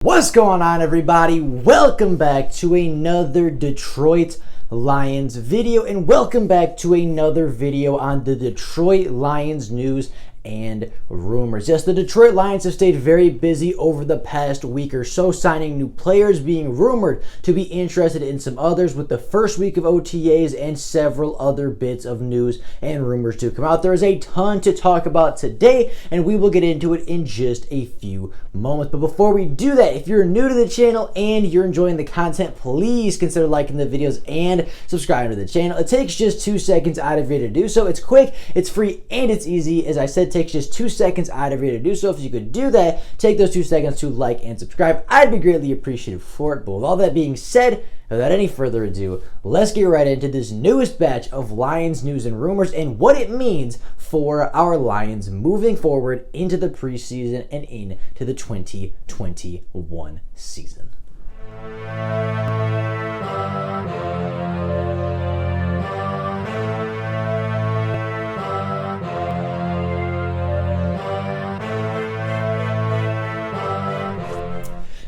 What's going on, everybody? Welcome back to another Detroit Lions video, and welcome back to another video on the Detroit Lions news and rumors. Yes, the Detroit Lions have stayed very busy over the past week or so, signing new players, being rumored to be interested in some others with the first week of OTAs and several other bits of news and rumors to come out. There is a ton to talk about today, and we will get into it in just a few moments. But before we do that, if you're new to the channel and you're enjoying the content, please consider liking the videos and subscribing to the channel. It takes just 2 seconds out of you to do so. It's quick, it's free, and it's easy. As I said, it takes just 2 seconds out of you to do so. If you could do that, take those 2 seconds to like and subscribe. I'd be greatly appreciative for it. But with all that being said, without any further ado, let's get right into this newest batch of Lions news and rumors and what it means for our Lions moving forward into the preseason and into the 2021 season.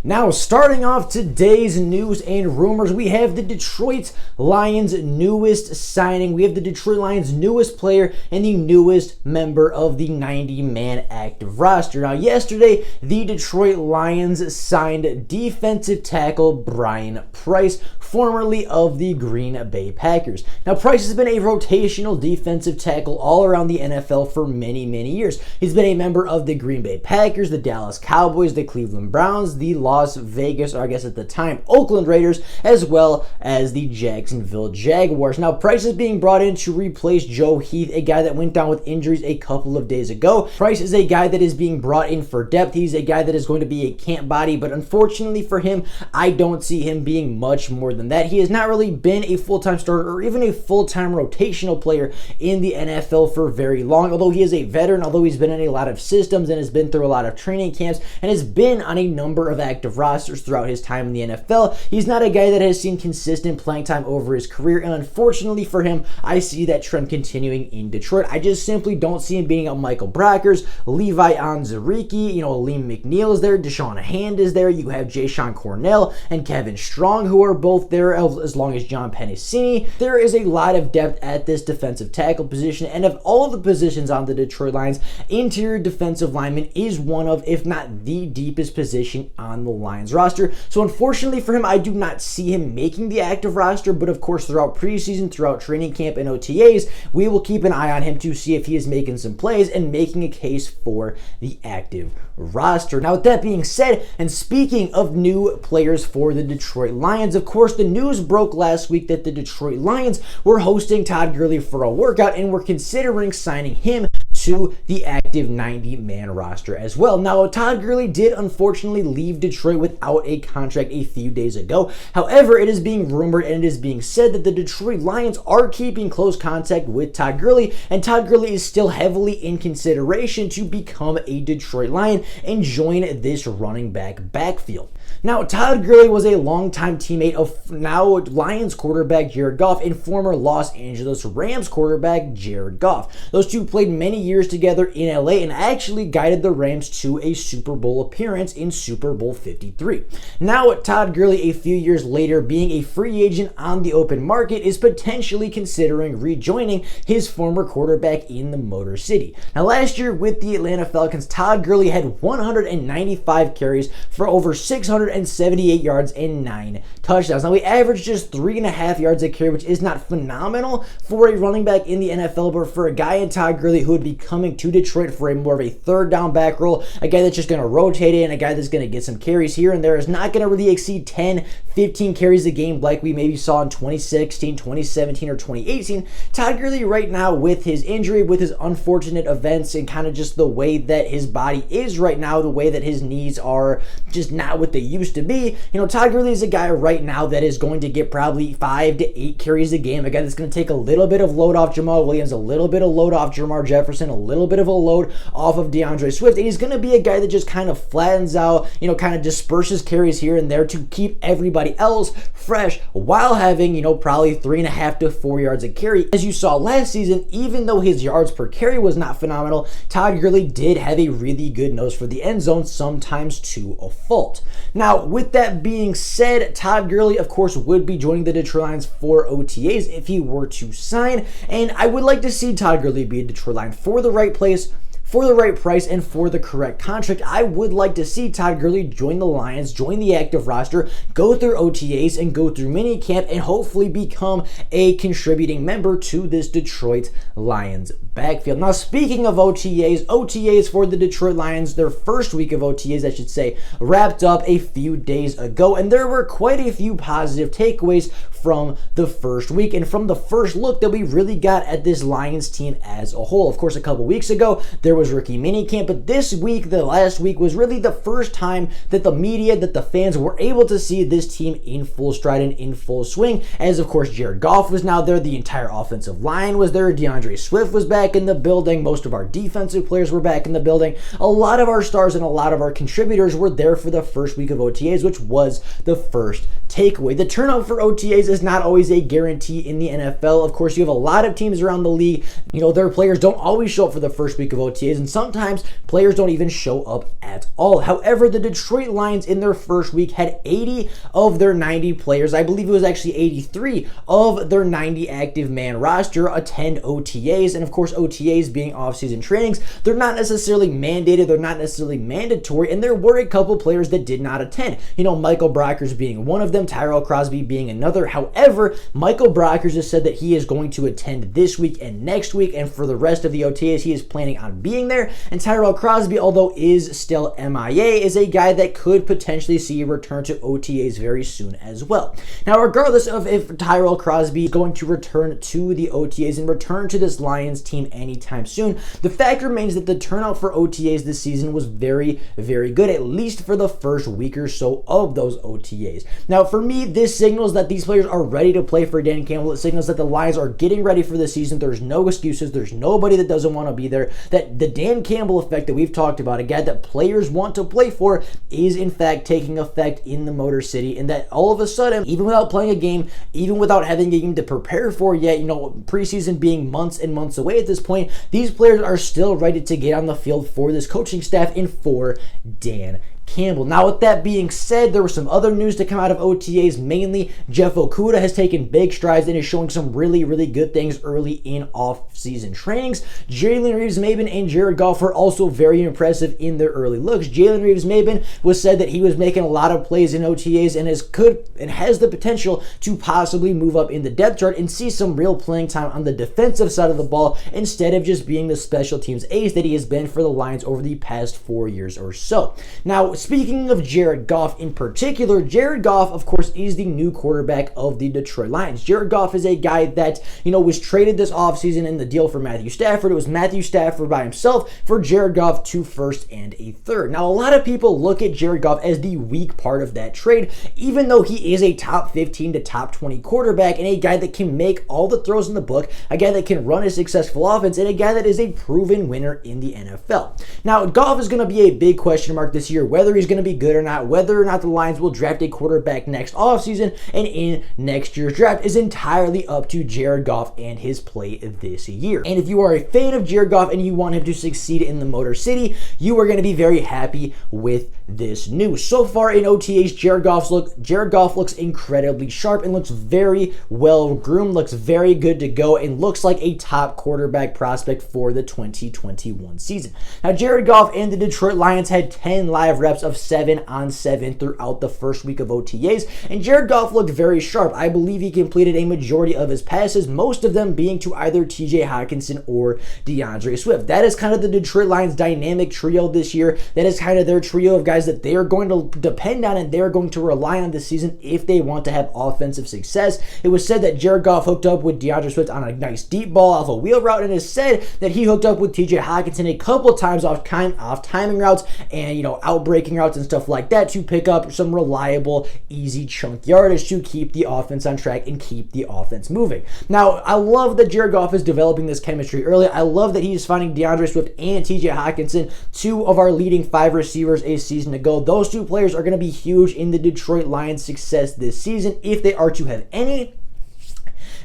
Now, starting off today's news and rumors, we have the Detroit Lions' newest signing. We have the Detroit Lions' newest player and the newest member of the 90-man active roster. Now, yesterday, the Detroit Lions signed defensive tackle Brian Price, formerly of the Green Bay Packers. Now, Price has been a rotational defensive tackle all around the NFL for many, many years. He's been a member of the Green Bay Packers, the Dallas Cowboys, the Cleveland Browns, the Las Vegas, or I guess at the time, Oakland Raiders, as well as the Jacksonville Jaguars. Now, Price is being brought in to replace Joe Heath, a guy that went down with injuries a couple of days ago. Price is a guy that is being brought in for depth. He's a guy that is going to be a camp body, but unfortunately for him, I don't see him being much more than that. He has not really been a full-time starter or even a full-time rotational player in the NFL for very long, although he is a veteran, although he's been in a lot of systems and has been through a lot of training camps and has been on a number of active rosters throughout his time in the NFL. He's not a guy that has seen consistent playing time over his career, and unfortunately for him, I see that trend continuing in Detroit. I just simply don't see him being on Michael Brockers, Levi Onwuzurike, Liam McNeil is there, Deshaun Hand is there, you have Jayshon Cornell and Kevin Strong, who are both there, as long as John Penisini. There is a lot of depth at this defensive tackle position, and of all of the positions on the Detroit Lions, interior defensive lineman is one of, if not the deepest position on the Lions roster. So unfortunately for him, I do not see him making the active roster, but of course throughout preseason, throughout training camp and OTAs, we will keep an eye on him to see if he is making some plays and making a case for the active roster. Now, with that being said, and speaking of new players for the Detroit Lions, of course the news broke last week that the Detroit Lions were hosting Todd Gurley for a workout and were considering signing him to the active 90-man roster as well. Now, Todd Gurley did unfortunately leave Detroit without a contract a few days ago. However, it is being rumored and it is being said that the Detroit Lions are keeping close contact with Todd Gurley, and Todd Gurley is still heavily in consideration to become a Detroit Lion and join this running back backfield. Now, Todd Gurley was a longtime teammate of now Lions quarterback Jared Goff and former Los Angeles Rams quarterback Jared Goff. Those two played many years together in LA and actually guided the Rams to a Super Bowl appearance in Super Bowl 53. Now, Todd Gurley, a few years later, being a free agent on the open market, is potentially considering rejoining his former quarterback in the Motor City. Now, last year with the Atlanta Falcons, Todd Gurley had 195 carries for over 678 yards and 9 touchdowns. Now, he averaged just 3.5 yards a carry, which is not phenomenal for a running back in the NFL, but for a guy in Todd Gurley who would be coming to Detroit for a more of a third down back role, a guy that's just going to rotate in, a guy that's going to get some carries here and there, is not going to really exceed 10, 15 carries a game like we maybe saw in 2016, 2017, or 2018. Todd Gurley right now, with his injury, with his unfortunate events, and kind of just the way that his body is right now, the way that his knees are just not what they used to be, Todd Gurley is a guy right now that is going to get probably 5 to 8 carries a game, a guy that's going to take a little bit of load off Jamal Williams, a little bit of load off Jamar Jefferson, a little bit of a load off of DeAndre Swift, and he's going to be a guy that just kind of flattens out, kind of disperses carries here and there to keep everybody else fresh while having, probably 3.5 to 4 yards a carry. As you saw last season, even though his yards per carry was not phenomenal, Todd Gurley did have a really good nose for the end zone, sometimes to a fault. Now, with that being said, Todd Gurley, of course, would be joining the Detroit Lions for OTAs if he were to sign, and I would like to see Todd Gurley be a Detroit Lion for the right place, for the right price, and for the correct contract. I would like to see Todd Gurley join the Lions, join the active roster, go through OTAs, and go through minicamp, and hopefully become a contributing member to this Detroit Lions backfield. Now, speaking of OTAs for the Detroit Lions, their first week of OTAs, I should say, wrapped up a few days ago, and there were quite a few positive takeaways from the first week and from the first look that we really got at this Lions team as a whole. Of course, a couple weeks ago, there was rookie minicamp, but this week, the last week, was really the first time that the media, that the fans were able to see this team in full stride and in full swing, as of course Jared Goff was now there, the entire offensive line was there, DeAndre Swift was back in the building, most of our defensive players were back in the building, a lot of our stars and a lot of our contributors were there for the first week of OTAs, which was the first takeaway. The turnout for OTAs is not always a guarantee in the NFL. Of course, you have a lot of teams around the league, their players don't always show up for the first week of OTAs, and sometimes players don't even show up at all. However, the Detroit Lions in their first week had 80 of their 90 players, I believe it was actually 83 of their 90 active man roster, attend OTAs. And of course, OTAs being off-season trainings, they're not necessarily mandated, they're not necessarily mandatory, and there were a couple players that did not attend. Michael Brockers being one of them, Tyrell Crosby being another. However, Michael Brockers has said that he is going to attend this week and next week, and for the rest of the OTAs, he is planning on being there. And Tyrell Crosby, although is still MIA, is a guy that could potentially see a return to OTAs very soon as well. Now, regardless of if Tyrell Crosby is going to return to the OTAs and return to this Lions team anytime soon, the fact remains that the turnout for OTAs this season was very, very good, at least for the first week or so of those OTAs. Now, for me, this signals that these players are ready to play for Dan Campbell. It signals that the Lions are getting ready for the season. There's no excuses. There's nobody that doesn't want to be there. That the Dan Campbell effect that we've talked about, a guy that players want to play for, is in fact taking effect in the Motor City, and that all of a sudden, even without playing a game, even without having a game to prepare for yet, preseason being months and months away at this point, these players are still ready to get on the field for this coaching staff and for Dan Campbell. Now, with that being said, there was some other news to come out of OTAs. Mainly, Jeff Okudah has taken big strides and is showing some really, really good things early in off-season trainings. Jalen Reeves-Maybin and Jared Goff are also very impressive in their early looks. Jalen Reeves-Maybin was said that he was making a lot of plays in OTAs and has the potential to possibly move up in the depth chart and see some real playing time on the defensive side of the ball instead of just being the special teams ace that he has been for the Lions over the past 4 years or so. Now, speaking of Jared Goff in particular, Jared Goff, of course, is the new quarterback of the Detroit Lions. Jared Goff is a guy that, was traded this offseason in the deal for Matthew Stafford. It was Matthew Stafford by himself for Jared Goff, 2 firsts and a third. Now, a lot of people look at Jared Goff as the weak part of that trade, even though he is a top 15 to top 20 quarterback and a guy that can make all the throws in the book, a guy that can run a successful offense, and a guy that is a proven winner in the NFL. Now, Goff is going to be a big question mark this year, whether he's going to be good or not, whether or not the Lions will draft a quarterback next offseason and in next year's draft is entirely up to Jared Goff and his play this year. And if you are a fan of Jared Goff and you want him to succeed in the Motor City, you are going to be very happy with this news. So far in OTAs, Jared Goff looks incredibly sharp and looks very well groomed, looks very good to go, and looks like a top quarterback prospect for the 2021 season. Now, Jared Goff and the Detroit Lions had 10 live reps of 7-on-7 throughout the first week of OTAs, and Jared Goff looked very sharp. I believe he completed a majority of his passes, most of them being to either TJ Hockenson or DeAndre Swift. That is kind of the Detroit Lions dynamic trio this year. That is kind of their trio of guys that they are going to depend on and they are going to rely on this season if they want to have offensive success. It was said that Jared Goff hooked up with DeAndre Swift on a nice deep ball off a wheel route, and it is said that he hooked up with TJ Hockenson a couple times off timing routes and, outbreaking breaking routes and stuff like that to pick up some reliable, easy chunk yardage to keep the offense on track and keep the offense moving. Now, I love that Jared Goff is developing this chemistry early. I love that he's finding DeAndre Swift and TJ Hockenson, two of our leading 5 receivers a season ago. Those two players are going to be huge in the Detroit Lions' success this season if they are to have any.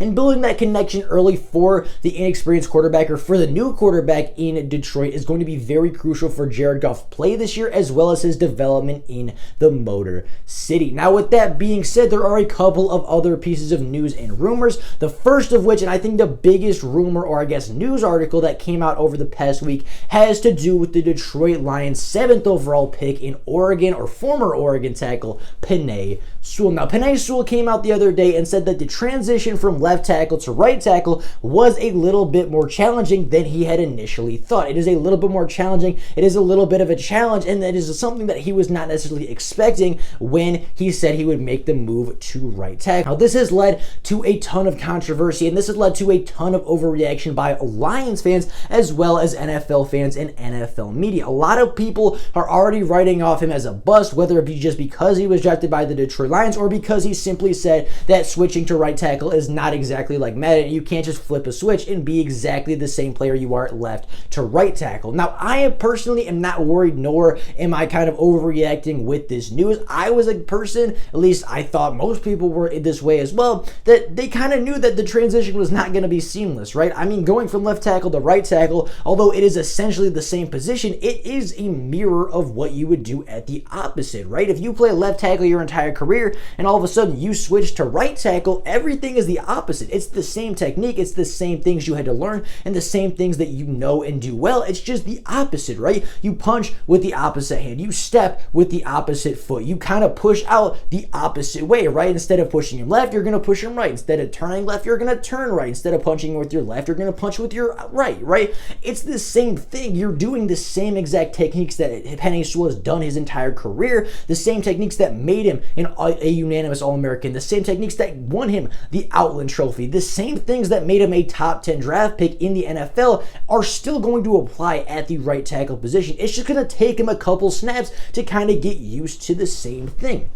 And building that connection early for the inexperienced quarterback or for the new quarterback in Detroit is going to be very crucial for Jared Goff's play this year as well as his development in the Motor City. Now, with that being said, there are a couple of other pieces of news and rumors. The first of which, and I think the biggest rumor or I guess news article that came out over the past week, has to do with the Detroit Lions' 7th overall pick in Oregon or former Oregon tackle Penei Sewell. Now, Penei Sewell came out the other day and said that the transition from left tackle to right tackle was a little bit more challenging than he had initially thought. It is a little bit more challenging. It is a little bit of a challenge, and that is something that he was not necessarily expecting when he said he would make the move to right tackle. Now, this has led to a ton of controversy, and this has led to a ton of overreaction by Lions fans as well as NFL fans and NFL media. A lot of people are already writing off him as a bust, whether it be just because he was drafted by the Detroit Lions or because he simply said that switching to right tackle is not exactly like Madden. You can't just flip a switch and be exactly the same player you are left to right tackle. Now, I personally am not worried, nor am I kind of overreacting with this news. I was a person, at least I thought most people were this way as well, that they kind of knew that the transition was not going to be seamless, right? I mean, going from left tackle to right tackle, although it is essentially the same position, it is a mirror of what you would do at the opposite, right? If you play left tackle your entire career and all of a sudden you switch to right tackle, everything is the opposite. It's the same technique, it's the same things you had to learn, and the same things that you know and do well. It's just the opposite, right? You punch with the opposite hand, you step with the opposite foot, you kind of push out the opposite way, right? Instead of pushing him left, you're going to push him right. Instead of turning left, you're going to turn right. Instead of punching with your left, you're going to punch with your right, right? It's the same thing. You're doing the same exact techniques that Penei Sewell has done his entire career, the same techniques that made him a unanimous All-American, the same techniques that won him the Outland Trophy, the same things that made him a top 10 draft pick in the NFL are still going to apply at the right tackle position. It's just going to take him a couple snaps to kind of get used to the same thing.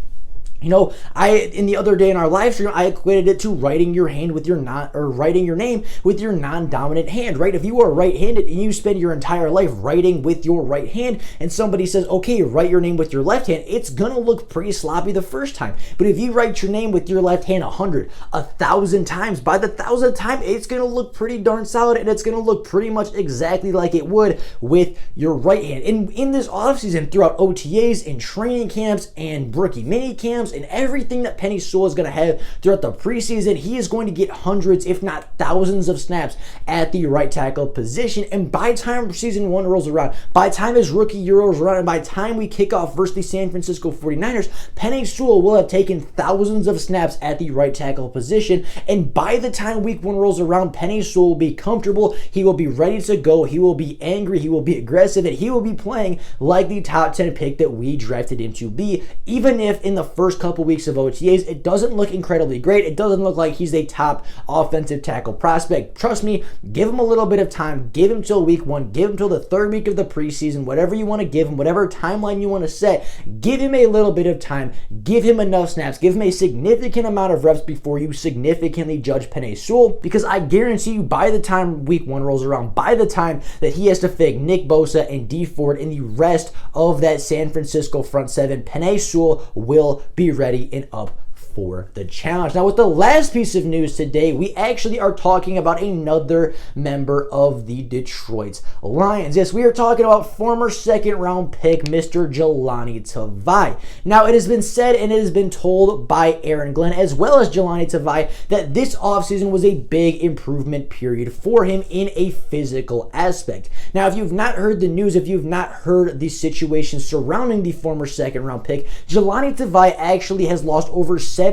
You know, in the other day in our live stream, I equated it to writing your hand with your writing your name with your non-dominant hand, right? If you are right-handed and you spend your entire life writing with your right hand and somebody says, okay, write your name with your left hand, it's gonna look pretty sloppy the first time. But if you write your name with your left hand 100, 1,000 times, by the 1,000th time, it's gonna look pretty darn solid and it's gonna look pretty much exactly like it would with your right hand. And in this offseason, throughout OTAs and training camps and rookie mini camps, and everything that Penei Sewell is going to have throughout the preseason, he is going to get hundreds, if not thousands of snaps at the right tackle position. And by the time season 1 rolls around, by the time his rookie year rolls around, and by the time we kick off versus the San Francisco 49ers, Penei Sewell will have taken thousands of snaps at the right tackle position. And by the time week 1 rolls around, Penei Sewell will be comfortable, he will be ready to go, he will be angry, he will be aggressive, and he will be playing like the top 10 pick that we drafted him to be, even if in the first couple weeks of OTAs it doesn't look incredibly great. It doesn't look like he's a top offensive tackle prospect. Trust me, give him a little bit of time, give him till week 1, give him till the 3rd week of the preseason, whatever you want to give him, whatever timeline you want to set, give him a little bit of time, give him enough snaps, give him a significant amount of reps before you significantly judge Penei Sewell, because I guarantee you by the time week 1 rolls around, by the time that he has to fake Nick Bosa and Dee Ford and the rest of that San Francisco front seven, Penei Sewell will be ready and up for the challenge. Now, with the last piece of news today, we actually are talking about another member of the Detroit Lions. Yes, we are talking about former 2nd round pick, Mr. Jalani Tavai. Now, it has been said and it has been told by Aaron Glenn as well as Jalani Tavai that this offseason was a big improvement period for him in a physical aspect. Now, if you've not heard the news, if you've not heard the situation surrounding the former 2nd round pick, Jalani Tavai actually has lost over 17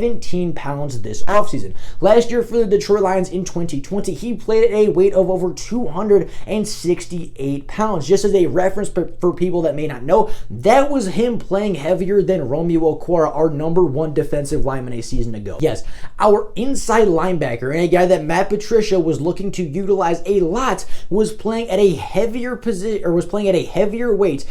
pounds this offseason. Last year for the Detroit Lions in 2020, he played at a weight of over 268 pounds. Just as a reference for people that may not know, that was him playing heavier than Romeo Okwara, our number 1 defensive lineman a season ago. Yes, our inside linebacker and a guy that Matt Patricia was looking to utilize a lot was playing at a heavier position, or was playing at a heavier weight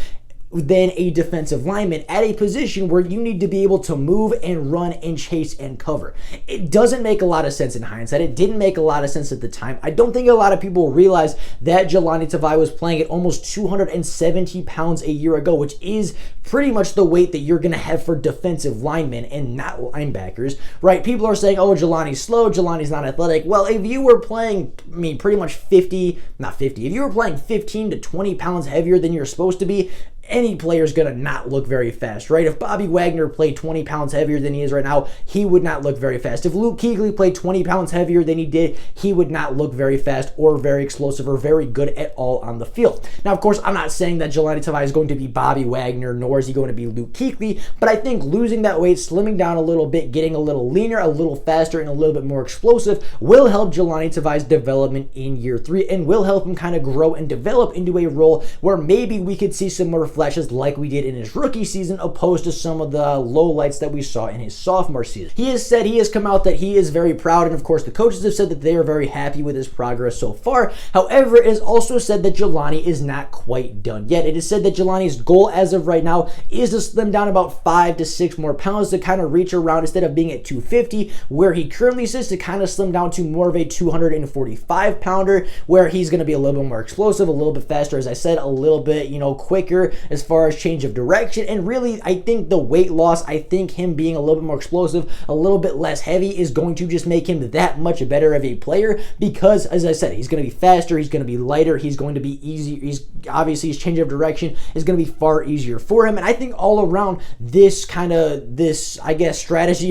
than a defensive lineman at a position where you need to be able to move and run and chase and cover. It doesn't make a lot of sense in hindsight. It didn't make a lot of sense at the time. I don't think a lot of people realize that Jalani Tavai was playing at almost 270 pounds a year ago, which is pretty much the weight that you're going to have for defensive linemen and not linebackers, right? People are saying, oh, Jalani's slow, Jalani's not athletic. Well, if you were playing, pretty much if you were playing 15 to 20 pounds heavier than you're supposed to be, any player's going to not look very fast, right? If Bobby Wagner played 20 pounds heavier than he is right now, he would not look very fast. If Luke Kuechly played 20 pounds heavier than he did, he would not look very fast or very explosive or very good at all on the field. Now, of course, I'm not saying that Jalani Tavai is going to be Bobby Wagner, nor is he going to be Luke Kuechly, but I think losing that weight, slimming down a little bit, getting a little leaner, a little faster, and a little bit more explosive will help Jalani Tavai's development in year 3 and will help him kind of grow and develop into a role where maybe we could see some more flashes like we did in his rookie season, opposed to some of the lowlights that we saw in his sophomore season. He has come out that he is very proud, and of course the coaches have said that they are very happy with his progress so far. However, it is also said that Jalani is not quite done yet. It is said that Jalani's goal as of right now is to slim down about 5 to 6 more pounds to kind of reach around, instead of being at 250 where he currently sits, to kind of slim down to more of a 245 pounder, where he's going to be a little bit more explosive, a little bit faster, as I said, a little bit quicker as far as change of direction. And really, I think the weight loss, I think him being a little bit more explosive, a little bit less heavy, is going to just make him that much better of a player, because as I said, he's going to be faster, he's going to be lighter, he's going to be easy. He's obviously, his change of direction is going to be far easier for him. And I think all around this strategy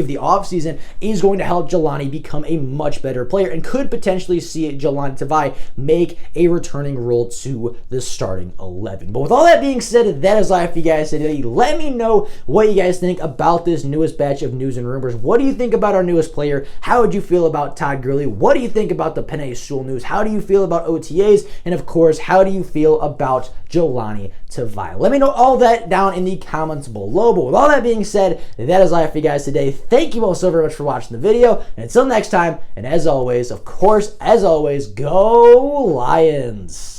of the offseason is going to help Jalani become a much better player, and could potentially see Jalani Tavai make a returning role to the starting 11. But with all that being said, that is all I have for you guys today. Let me know what you guys think about this newest batch of news and rumors. What do you think about our newest player? How would you feel about Todd Gurley? What do you think about the Penei Sewell news? How do you feel about OTAs? And of course, how do you feel about Jalani Tavai? Let me know all that down in the comments below. But with all that being said, that is all I have for you guys today. Thank you all so very much for watching the video. And until next time, and as always, of course, as always, go Lions!